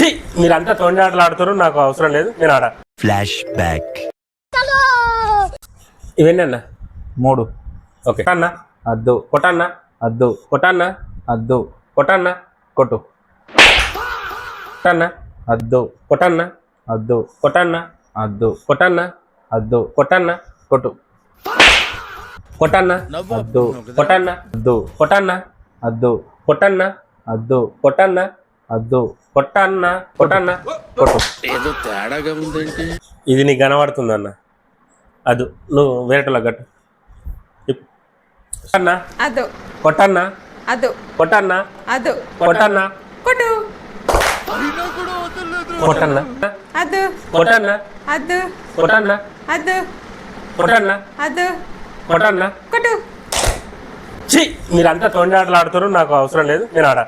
ఛీ మీరంతా తొండి ఆటలు ఆడుతారు, నాకు అవసరం లేదు, నేను ఆడ. Flash back. ఇవన్నీ అన్న 3. ఓకే అన్న. అద్దు కొట్టన్న అద్దు కొట్టన్న అద్దు కొట్టన్న కొట్టు. కొట్టన్న అద్దు కొట్టన్న అద్దు కొట్టన్న అద్దు కొట్టన్న అద్దు కొట్టన్న కొట్టు. కొట్టన్న అద్దు కొట్టన్న అద్దు కొట్టన్న అద్దు కొట్టన్న అద్దు కొట్టన్న అద్దు కొట్టన్న కొట్టన్న కొట్టు. ఏదో తేడాగా ఉందేంటి? ఇది నీకు కనబడుతుందన్న. అది నువ్వు వేరేటలా గట్టు. కొట్టన్న అదు కొట్టన్న అదు కొట్టన్న అదు కొట్టన్న కొట్టు కొట్టన్న అదు కొట్టన్న అదు కొట్టన్న అదు కొట్టన్న అదు కొట్టన్న. కొట్టు. ఛీ మీరంతా తొండి ఆటలు ఆడుతారు, నాకు అవసరం లేదు, నేను ఆడ.